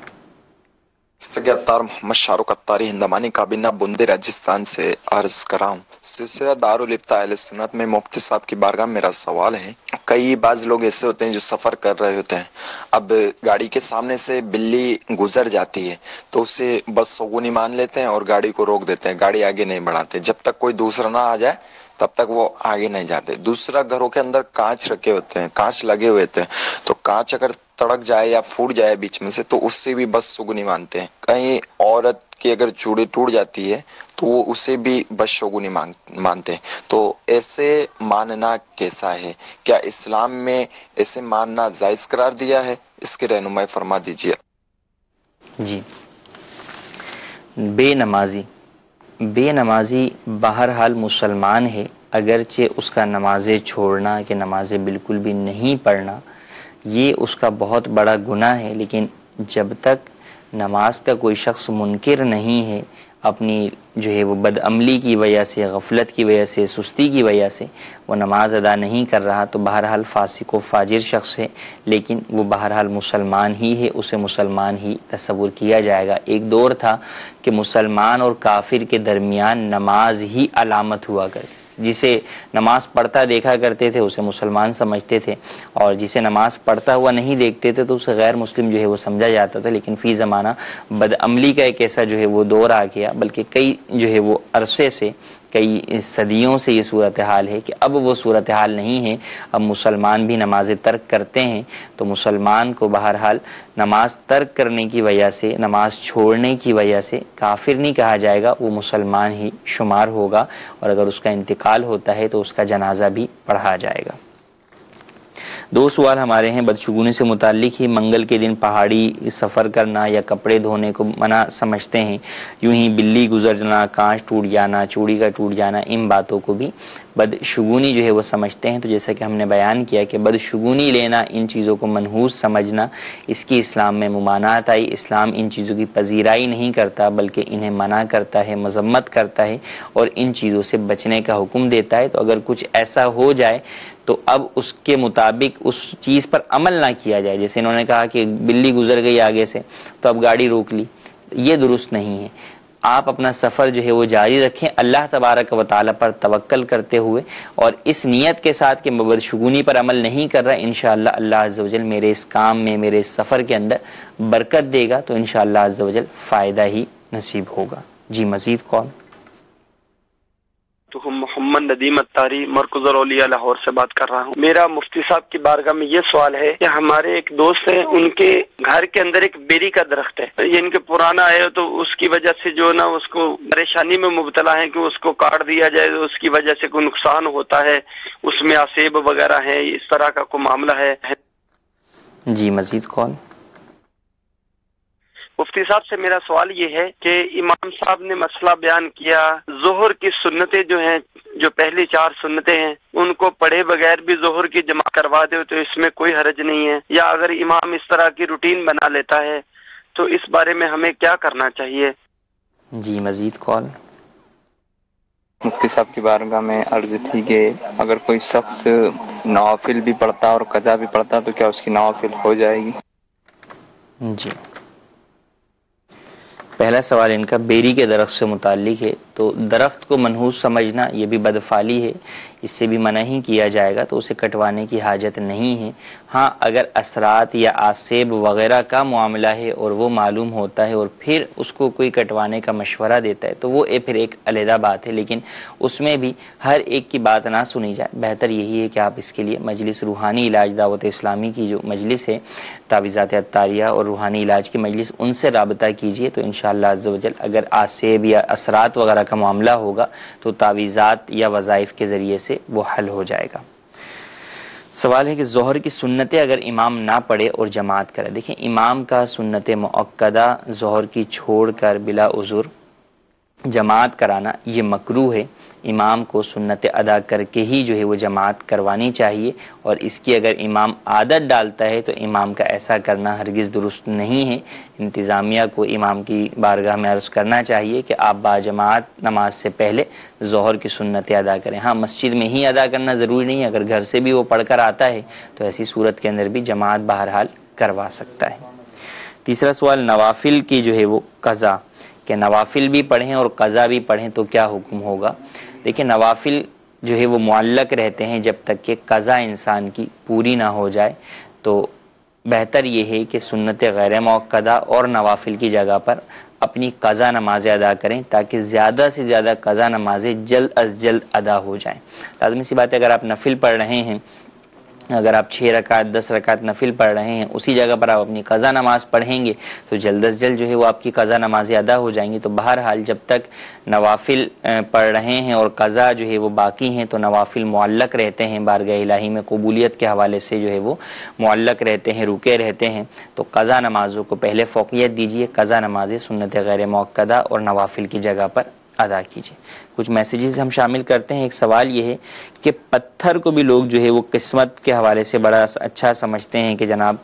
سگے اتار محمد شاہ رخ اتاری ہندمانی کابینہ بندے راجستھان سے عرض کر رہا ہوں۔ سلسلہ دارالفتاء اہل سنت میں مفتی صاحب کی بارگاہ میرا سوال ہے، بعض لوگ ایسے ہوتے ہیں جو سفر کر رہے ہوتے ہیں، اب گاڑی کے سامنے سے بلی گزر جاتی ہے تو اسے بس سگونی مان لیتے ہیں اور گاڑی کو روک دیتے ہیں، گاڑی آگے نہیں بڑھاتے، جب تک کوئی دوسرا نہ آ جائے تب تک وہ آگے نہیں جاتے۔ دوسرا، گھروں کے اندر کانچ رکھے ہوتے ہیں، کانچ لگے ہوئے تھے، تو کانچ اگر تڑک جائے یا پھوٹ جائے بیچ میں سے تو اس سے بھی بس شگنی مانتے ہیں۔ کہیں عورت کی اگر چوڑی ٹوٹ جاتی ہے تو وہ اسے بھی بس شگنی مانتے ہیں، تو ایسے ماننا کیسا ہے؟ کیا اسلام میں ایسے ماننا جائز قرار دیا ہے؟ اس کی رہنمائی فرما دیجیے۔ جی بے نمازی بہرحال مسلمان ہے، اگرچہ اس کا نمازیں چھوڑنا کہ نمازیں بالکل بھی نہیں پڑھنا یہ اس کا بہت بڑا گناہ ہے، لیکن جب تک نماز کا کوئی شخص منکر نہیں ہے، اپنی جو ہے وہ بدعملی کی وجہ سے، غفلت کی وجہ سے، سستی کی وجہ سے وہ نماز ادا نہیں کر رہا تو بہرحال فاسق و فاجر شخص ہے، لیکن وہ بہرحال مسلمان ہی ہے، اسے مسلمان ہی تصور کیا جائے گا۔ ایک دور تھا کہ مسلمان اور کافر کے درمیان نماز ہی علامت ہوا کرتی، جسے نماز پڑھتا دیکھا کرتے تھے اسے مسلمان سمجھتے تھے، اور جسے نماز پڑھتا ہوا نہیں دیکھتے تھے تو اسے غیر مسلم جو ہے وہ سمجھا جاتا تھا۔ لیکن فی زمانہ بدعملی کا ایک ایسا جو ہے وہ دور آ گیا، بلکہ کئی جو ہے وہ عرصے سے، کئی صدیوں سے یہ صورتحال ہے کہ اب وہ صورتحال نہیں ہے، اب مسلمان بھی نماز ترک کرتے ہیں، تو مسلمان کو بہرحال نماز ترک کرنے کی وجہ سے، نماز چھوڑنے کی وجہ سے کافر نہیں کہا جائے گا، وہ مسلمان ہی شمار ہوگا، اور اگر اس کا انتقال ہوتا ہے تو اس کا جنازہ بھی پڑھا جائے گا۔ دو سوال ہمارے ہیں بدشگونی سے متعلق ہی۔ منگل کے دن پہاڑی سفر کرنا یا کپڑے دھونے کو منع سمجھتے ہیں، یوں ہی بلی گزرنا، کانچ ٹوٹ جانا، چوڑی کا ٹوٹ جانا، ان باتوں کو بھی بدشگونی جو ہے وہ سمجھتے ہیں۔ تو جیسا کہ ہم نے بیان کیا کہ بدشگونی لینا، ان چیزوں کو منحوس سمجھنا، اس کی اسلام میں ممانعت آئی۔ اسلام ان چیزوں کی پذیرائی نہیں کرتا بلکہ انہیں منع کرتا ہے، مذمت کرتا ہے اور ان چیزوں سے بچنے کا حکم دیتا ہے۔ تو اگر کچھ ایسا ہو جائے تو اب اس کے مطابق اس چیز پر عمل نہ کیا جائے، جیسے انہوں نے کہا کہ بلی گزر گئی آگے سے تو اب گاڑی روک لی، یہ درست نہیں ہے۔ آپ اپنا سفر جو ہے وہ جاری رکھیں اللہ تبارک و تعالی پر توکل کرتے ہوئے، اور اس نیت کے ساتھ کہ میں بدشگونی پر عمل نہیں کر رہا، انشاءاللہ اللہ عز و جل میرے اس کام میں، میرے اس سفر کے اندر برکت دے گا، تو انشاءاللہ عز و جل فائدہ ہی نصیب ہوگا۔ جی مزید کال۔ تو محمد ندیم اتاری مرکز الاولیاء لاہور سے بات کر رہا ہوں۔ میرا مفتی صاحب کی بارگاہ میں یہ سوال ہے کہ ہمارے ایک دوست ہیں، ان کے گھر کے اندر ایک بیری کا درخت ہے، یہ ان کے پرانا ہے، تو اس کی وجہ سے جو نا اس کو پریشانی میں مبتلا ہے کہ اس کو کاٹ دیا جائے تو اس کی وجہ سے کوئی نقصان ہوتا ہے، اس میں آسیب وغیرہ ہے، اس طرح کا کوئی معاملہ ہے۔ جی مزید کال۔ مفتی صاحب سے میرا سوال یہ ہے کہ امام صاحب نے مسئلہ بیان کیا، ظہر کی سنتیں جو ہیں، جو پہلی 4 سنتیں ہیں، ان کو پڑھے بغیر بھی ظہر کی جمع کروا دے تو اس میں کوئی حرج نہیں ہے، یا اگر امام اس طرح کی روٹین بنا لیتا ہے تو اس بارے میں ہمیں کیا کرنا چاہیے؟ جی مزید کال۔ مفتی صاحب کی بارگاہ میں عرض تھی کہ اگر کوئی شخص نوافل بھی پڑھتا اور قضا بھی پڑھتا تو کیا اس کی نوافل ہو جائے گی؟ جی، پہلا سوال ان کا بیری کے درخت سے متعلق ہے. تو درخت کو منحوس سمجھنا یہ بھی بدفعلی ہے، اس سے بھی منع ہی کیا جائے گا، تو اسے کٹوانے کی حاجت نہیں ہے. ہاں اگر اثرات یا آسیب وغیرہ کا معاملہ ہے اور وہ معلوم ہوتا ہے اور پھر اس کو کوئی کٹوانے کا مشورہ دیتا ہے تو وہ پھر ایک علیحدہ بات ہے، لیکن اس میں بھی ہر ایک کی بات نہ سنی جائے. بہتر یہی ہے کہ آپ اس کے لیے مجلس روحانی علاج دعوت اسلامی کی جو مجلس ہے، تعویذات عطاریہ اور روحانی علاج کی مجلس، ان سے رابطہ کیجئے تو انشاءاللہ عز و جل اگر آسیب یا اثرات وغیرہ کا معاملہ ہوگا تو تعویذات یا وظائف کے ذریعے سے وہ حل ہو جائے گا. سوال ہے کہ ظہر کی سنتیں اگر امام نہ پڑھے اور جماعت کرے. دیکھیں، امام کا سنت مؤکدہ ظہر کی چھوڑ کر بلا عذر جماعت کرانا یہ مکروہ ہے. امام کو سنت ادا کر کے ہی جو ہے وہ جماعت کروانی چاہیے، اور اس کی اگر امام عادت ڈالتا ہے تو امام کا ایسا کرنا ہرگز درست نہیں ہے. انتظامیہ کو امام کی بارگاہ میں عرض کرنا چاہیے کہ آپ باجماعت نماز سے پہلے ظہر کی سنتیں ادا کریں. ہاں مسجد میں ہی ادا کرنا ضروری نہیں ہے، اگر گھر سے بھی وہ پڑھ کر آتا ہے تو ایسی صورت کے اندر بھی جماعت بہرحال کروا سکتا ہے. تیسرا سوال نوافل کی جو ہے وہ قضا، کہ نوافل بھی پڑھیں اور قضا بھی پڑھیں تو کیا حکم ہوگا. دیکھیں، نوافل جو ہے وہ معلق رہتے ہیں جب تک کہ قضا انسان کی پوری نہ ہو جائے. تو بہتر یہ ہے کہ سنت غیر موقدہ اور نوافل کی جگہ پر اپنی قضا نمازیں ادا کریں تاکہ زیادہ سے زیادہ قضا نمازیں جلد از جلد ادا ہو جائیں. لازمی سی بات ہے، اگر آپ نفل پڑھ رہے ہیں، اگر آپ 6 رکعت 10 رکعت نفل پڑھ رہے ہیں، اسی جگہ پر آپ اپنی قضا نماز پڑھیں گے تو جلد از جلد جو ہے وہ آپ کی قضا نمازیں ادا ہو جائیں گی. تو بہرحال جب تک نوافل پڑھ رہے ہیں اور قضا جو ہے وہ باقی ہیں تو نوافل معلق رہتے ہیں، بارگاہ الہی میں قبولیت کے حوالے سے جو ہے وہ معلق رہتے ہیں، رکے رہتے ہیں. تو قضا نمازوں کو پہلے فوقیت دیجیے، قضا نمازیں سنت غیر موقدہ اور نوافل کی جگہ پر ادا کیجیے. کچھ میسیجز ہم شامل کرتے ہیں. ایک سوال یہ ہے کہ پتھر کو بھی لوگ جو ہے وہ قسمت کے حوالے سے بڑا اچھا سمجھتے ہیں کہ جناب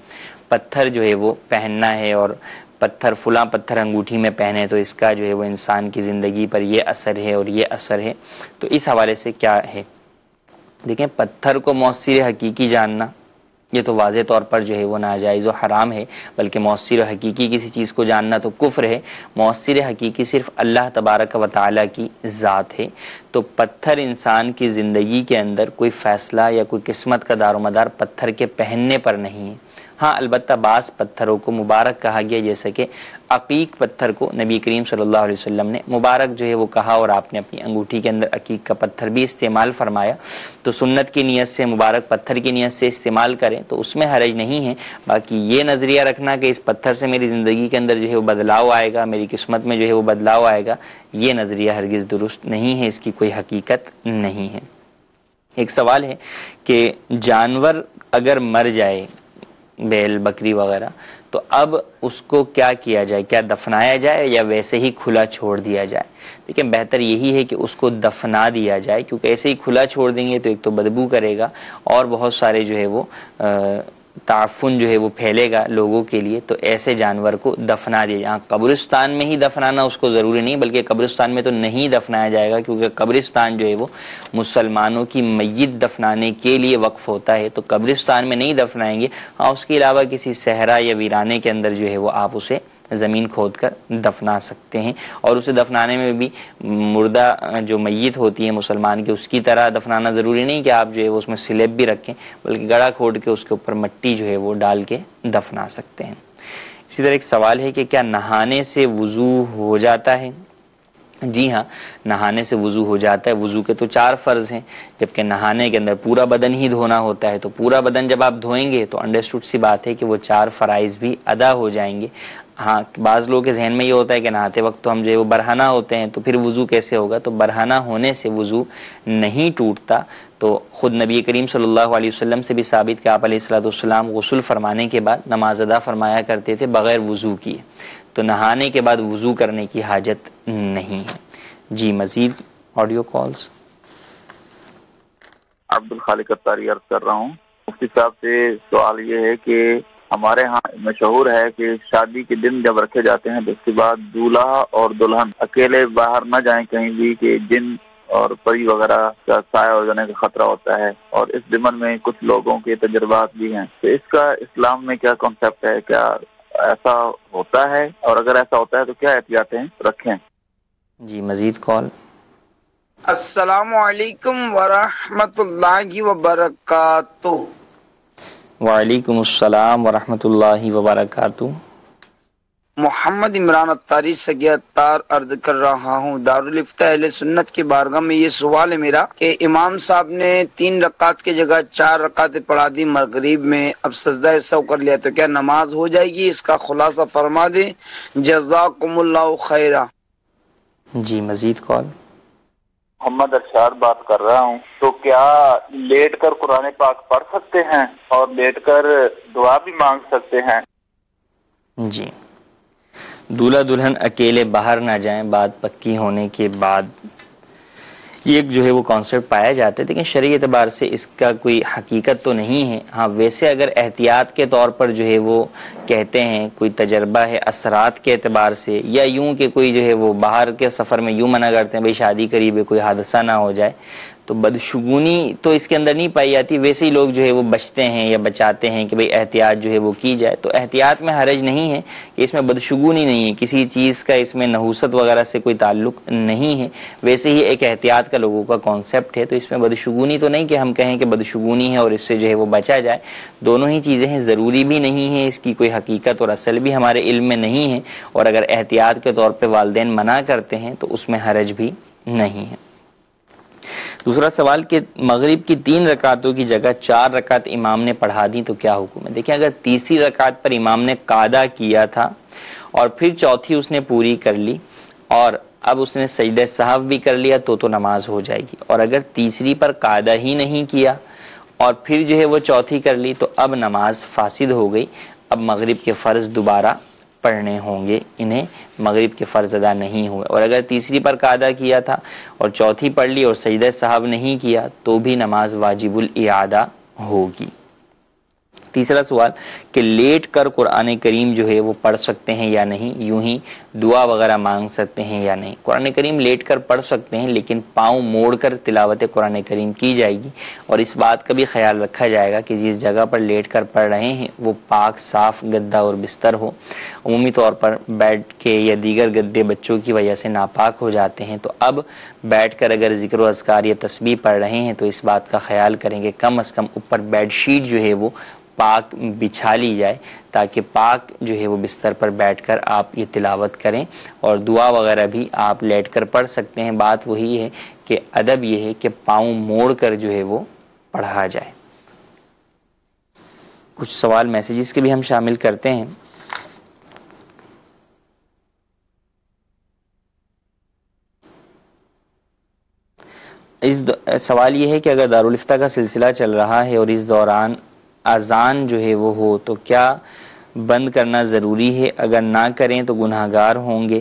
پتھر جو ہے وہ پہننا ہے اور پتھر فلاں پتھر انگوٹھی میں پہنے تو اس کا جو ہے وہ انسان کی زندگی پر یہ اثر ہے اور یہ اثر ہے. تو اس حوالے سے کیا ہے؟ دیکھیں، پتھر کو مؤثر حقیقی جاننا یہ تو واضح طور پر جو ہے وہ ناجائز و حرام ہے، بلکہ مؤثر و حقیقی کسی چیز کو جاننا تو کفر ہے. مؤثر حقیقی صرف اللہ تبارک و تعالیٰ کی ذات ہے. تو پتھر انسان کی زندگی کے اندر کوئی فیصلہ یا کوئی قسمت کا دار و مدار پتھر کے پہننے پر نہیں ہے. ہاں البتہ بعض پتھروں کو مبارک کہا گیا، جیسے کہ عقیق پتھر کو نبی کریم صلی اللہ علیہ وسلم نے مبارک جو ہے وہ کہا، اور آپ نے اپنی انگوٹھی کے اندر عقیق کا پتھر بھی استعمال فرمایا. تو سنت کی نیت سے مبارک پتھر کی نیت سے استعمال کریں تو اس میں حرج نہیں ہے. باقی یہ نظریہ رکھنا کہ اس پتھر سے میری زندگی کے اندر جو ہے وہ بدلاؤ آئے گا، میری قسمت میں جو ہے وہ بدلاؤ آئے گا، یہ نظریہ ہرگز درست نہیں ہے، اس کی کوئی حقیقت نہیں ہے. ایک سوال ہے کہ جانور اگر مر جائے، بیل بکری وغیرہ، تو اب اس کو کیا کیا جائے؟ کیا دفنایا جائے یا ویسے ہی کھلا چھوڑ دیا جائے؟ دیکھیں، بہتر یہی ہے کہ اس کو دفنا دیا جائے، کیونکہ ایسے ہی کھلا چھوڑ دیں گے تو ایک تو بدبو کرے گا اور بہت سارے جو ہے وہ تعفن جو ہے وہ پھیلے گا لوگوں کے لیے. تو ایسے جانور کو دفنا دیا جائے. قبرستان میں ہی دفنانا اس کو ضروری نہیں، بلکہ قبرستان میں تو نہیں دفنایا جائے گا، کیونکہ قبرستان جو ہے وہ مسلمانوں کی میت دفنانے کے لیے وقف ہوتا ہے. تو قبرستان میں نہیں دفنائیں گے. ہاں اس کے علاوہ کسی صحرا یا ویرانے کے اندر جو ہے وہ آپ اسے زمین کھود کر دفنا سکتے ہیں. اور اسے دفنانے میں بھی مردہ جو میت ہوتی ہے مسلمان کی، اس کی طرح دفنانا ضروری نہیں کہ آپ جو ہے اس میں سلیب بھی رکھیں، بلکہ گڑھا کھود کے اس کے اوپر مٹی جو ہے وہ ڈال کے دفنا سکتے ہیں. اسی طرح ایک سوال ہے کہ کیا نہانے سے وضو ہو جاتا ہے؟ جی ہاں، نہانے سے وضو ہو جاتا ہے. وضو کے تو 4 فرض ہیں، جبکہ نہانے کے اندر پورا بدن ہی دھونا ہوتا ہے. تو پورا بدن جب آپ دھوئیں گے تو انڈرسٹوڈ سی بات ہے کہ وہ 4 فرائض بھی ادا ہو جائیں گے. ہاں بعض لوگوں کے ذہن میں یہ ہوتا ہے کہ نہاتے وقت تو ہم جو ہے وہ برہنہ ہوتے ہیں، تو پھر وضو کیسے ہوگا؟ تو برہنہ ہونے سے وضو نہیں ٹوٹتا. تو خود نبی کریم صلی اللہ علیہ وسلم سے بھی ثابت کہ آپ علیہ الصلوۃ والسلام غسل فرمانے کے بعد نماز ادا فرمایا کرتے تھے بغیر وضو کیے. تو نہانے کے بعد وضو کرنے کی حاجت نہیں ہے. جی مزید آڈیو کالز. عبد الخالق اتاری عرض کر رہا ہوں. مفتی صاحب سے سوال یہ ہے کہ ہمارے ہاں مشہور ہے کہ شادی کے دن جب رکھے جاتے ہیں تو اس کے بعد دولہا اور دلہن اکیلے باہر نہ جائیں کہیں بھی، کہ جن اور پری وغیرہ کا سایہ ہو جانے کا خطرہ ہوتا ہے، اور اس ضمن میں کچھ لوگوں کے تجربات بھی ہیں، تو اس کا اسلام میں کیا کانسیپٹ ہے؟ کیا ایسا ہوتا ہے؟ اور اگر ایسا ہوتا ہے تو کیا احتیاطیں رکھیں؟ جی مزید کال۔ السلام علیکم ورحمۃ اللہ وبرکاتہ۔ وعلیکم السلام ورحمۃ اللہ وبرکاتہ۔ محمد عمران اتاری سگی اتار عرض کر رہا ہوں۔ دارالفتہ اہل سنت کی بارگاہ میں یہ سوال ہے میرا کہ امام صاحب نے 3 رکعت کی جگہ 4 رکعتیں پڑھا دی مغرب میں، اب سجدہ سہو کر لیا تو کیا نماز ہو جائے گی؟ اس کا خلاصہ فرما دیں، جزاکم اللہ خیرہ۔ جی مزید کال۔ محمد ارشاد بات کر رہا ہوں، تو کیا لیٹ کر قرآن پاک پڑھ سکتے ہیں اور لیٹ کر دعا بھی مانگ سکتے ہیں؟ جی، دولہا دلہن اکیلے باہر نہ جائیں بات پکی ہونے کے بعد، یہ ایک جو ہے وہ کانسیپٹ پایا جاتا ہے، لیکن شرعی اعتبار سے اس کا کوئی حقیقت تو نہیں ہے۔ ہاں ویسے اگر احتیاط کے طور پر جو ہے وہ کہتے ہیں، کوئی تجربہ ہے اثرات کے اعتبار سے، یا یوں کہ کوئی جو ہے وہ باہر کے سفر میں یوں منع کرتے ہیں بھئی شادی قریب ہے کوئی حادثہ نہ ہو جائے، تو بدشگونی تو اس کے اندر نہیں پائی جاتی، ویسے ہی لوگ جو ہے وہ بچتے ہیں یا بچاتے ہیں کہ بھئی احتیاط جو ہے وہ کی جائے، تو احتیاط میں حرج نہیں ہے کہ اس میں بدشگونی نہیں ہے، کسی چیز کا اس میں نحوست وغیرہ سے کوئی تعلق نہیں ہے، ویسے ہی ایک احتیاط کا لوگوں کا کانسیپٹ ہے، تو اس میں بدشگونی تو نہیں کہ ہم کہیں کہ بدشگونی ہے اور اس سے جو ہے وہ بچا جائے، دونوں ہی چیزیں ہیں، ضروری بھی نہیں ہے، اس کی کوئی حقیقت اور اصل بھی ہمارے علم میں نہیں ہے، اور اگر احتیاط کے طور پہ والدین منع کرتے ہیں تو اس میں حرج بھی نہیں ہے۔ دوسرا سوال کہ مغرب کی 3 رکعتوں کی جگہ 4 رکعت امام نے پڑھا دی تو کیا حکم ہے؟ دیکھیں اگر تیسری رکعت پر امام نے قعدہ کیا تھا اور پھر چوتھی اس نے پوری کر لی اور اب اس نے سجدہ سہو بھی کر لیا تو نماز ہو جائے گی، اور اگر تیسری پر قعدہ ہی نہیں کیا اور پھر جو ہے وہ چوتھی کر لی تو اب نماز فاسد ہو گئی، اب مغرب کے فرض دوبارہ پڑھنے ہوں گے، انہیں مغرب کے فرض ادا نہیں ہوئے، اور اگر تیسری پر قعدہ کیا تھا اور چوتھی پڑھ لی اور سجدہ سہو نہیں کیا تو بھی نماز واجب الاعادہ ہوگی۔ تیسرا سوال کہ لیٹ کر قرآن کریم جو ہے وہ پڑھ سکتے ہیں یا نہیں، یوں ہی دعا وغیرہ مانگ سکتے ہیں یا نہیں؟ قرآن کریم لیٹ کر پڑھ سکتے ہیں، لیکن پاؤں موڑ کر تلاوت قرآن کریم کی جائے گی، اور اس بات کا بھی خیال رکھا جائے گا کہ جس جگہ پر لیٹ کر پڑھ رہے ہیں وہ پاک صاف گدا اور بستر ہو۔ عمومی طور پر بیٹھ کے یا دیگر گدے بچوں کی وجہ سے ناپاک ہو جاتے ہیں، تو اب بیٹھ کر اگر ذکر و اذکار یا تسبیح پڑھ رہے ہیں تو اس بات کا خیال کریں کہ کم از کم اوپر بیڈ شیٹ جو ہے وہ پاک بچھا لی جائے، تاکہ پاک جو ہے وہ بستر پر بیٹھ کر آپ یہ تلاوت کریں، اور دعا وغیرہ بھی آپ لیٹ کر پڑھ سکتے ہیں۔ بات وہی ہے کہ ادب یہ ہے کہ پاؤں موڑ کر جو ہے وہ پڑھا جائے۔ کچھ سوال میسیجز کے بھی ہم شامل کرتے ہیں۔ سوال یہ ہے کہ اگر دارالفتہ کا سلسلہ چل رہا ہے اور اس دوران اذان جو ہے وہ ہو تو کیا بند کرنا ضروری ہے؟ اگر نہ کریں تو گناہگار ہوں گے؟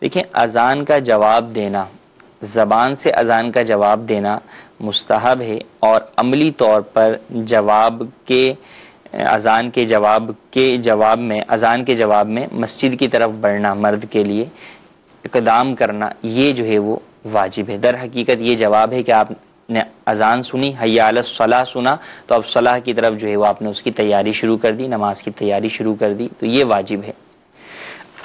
دیکھیں، اذان کا جواب دینا، زبان سے اذان کا جواب دینا مستحب ہے، اور عملی طور پر اذان کے جواب میں مسجد کی طرف بڑھنا، مرد کے لیے اقدام کرنا، یہ جو ہے وہ واجب ہے۔ در حقیقت یہ جواب ہے کہ آپ نے اذان سنی، حی علی الصلاۃ سنا، تو اب صلاح کی طرف جو ہے وہ آپ نے اس کی تیاری شروع کر دی، نماز کی تیاری شروع کر دی، تو یہ واجب ہے۔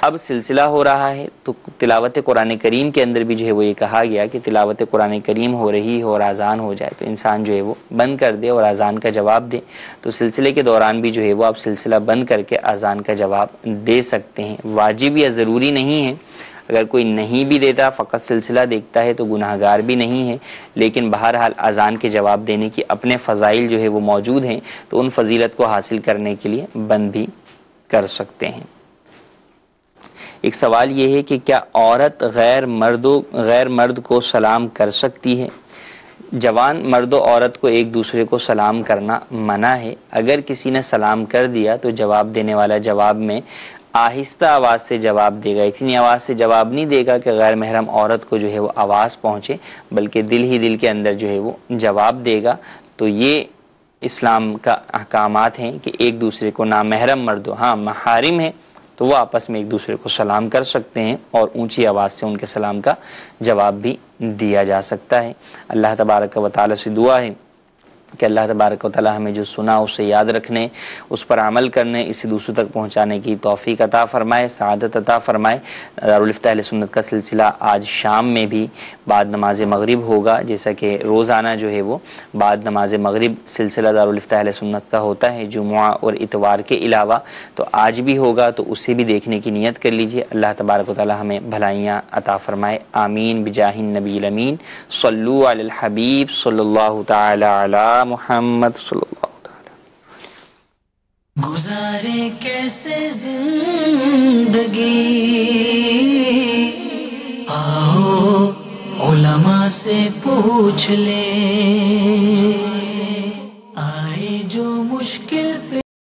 اب سلسلہ ہو رہا ہے تو تلاوت قرآن کریم کے اندر بھی جو ہے وہ یہ کہا گیا کہ تلاوت قرآن کریم ہو رہی ہو اور اذان ہو جائے تو انسان جو ہے وہ بند کر دے اور اذان کا جواب دے، تو سلسلے کے دوران بھی جو ہے وہ آپ سلسلہ بند کر کے اذان کا جواب دے سکتے ہیں۔ واجب یا ضروری نہیں ہے، اگر کوئی نہیں بھی دیتا فقط سلسلہ دیکھتا ہے تو گناہگار بھی نہیں ہے، لیکن بہرحال اذان کے جواب دینے کی اپنے فضائل جو ہے وہ موجود ہیں، تو ان فضیلت کو حاصل کرنے کے لیے بند بھی کر سکتے ہیں۔ ایک سوال یہ ہے کہ کیا عورت غیر مرد کو سلام کر سکتی ہے؟ جوان مرد و عورت کو ایک دوسرے کو سلام کرنا منع ہے۔ اگر کسی نے سلام کر دیا تو جواب دینے والا جواب میں آہستہ آواز سے جواب دے گا، اتنی آواز سے جواب نہیں دے گا کہ غیر محرم عورت کو جو ہے وہ آواز پہنچے، بلکہ دل ہی دل کے اندر جو ہے وہ جواب دے گا۔ تو یہ اسلام کا احکامات ہیں کہ ایک دوسرے کو نامحرم مرد، ہاں محارم ہے تو وہ آپس میں ایک دوسرے کو سلام کر سکتے ہیں اور اونچی آواز سے ان کے سلام کا جواب بھی دیا جا سکتا ہے۔ اللہ تبارک و تعالی سے دعا ہے کہ اللہ تبارک و تعالی ہمیں جو سنا اسے یاد رکھنے، اس پر عمل کرنے، اسے دوسروں تک پہنچانے کی توفیق عطا فرمائے، سعادت عطا فرمائے۔ دارالفتہ اہل سنت کا سلسلہ آج شام میں بھی بعد نماز مغرب ہوگا، جیسا کہ روزانہ جو ہے وہ بعد نماز مغرب سلسلہ دارالفتہ اہل سنت کا ہوتا ہے جمعہ اور اتوار کے علاوہ، تو آج بھی ہوگا، تو اسے بھی دیکھنے کی نیت کر لیجئے۔ اللہ تبارک و تعالی ہمیں بھلائیاں عطا فرمائے، آمین بجاہ النبی الامین۔ صلو علی الحبیب صلی اللہ تعالی علی محمد صلی اللہ تعالی۔ گزارے کیسے زندگی، آؤ علماء سے پوچھ لیں۔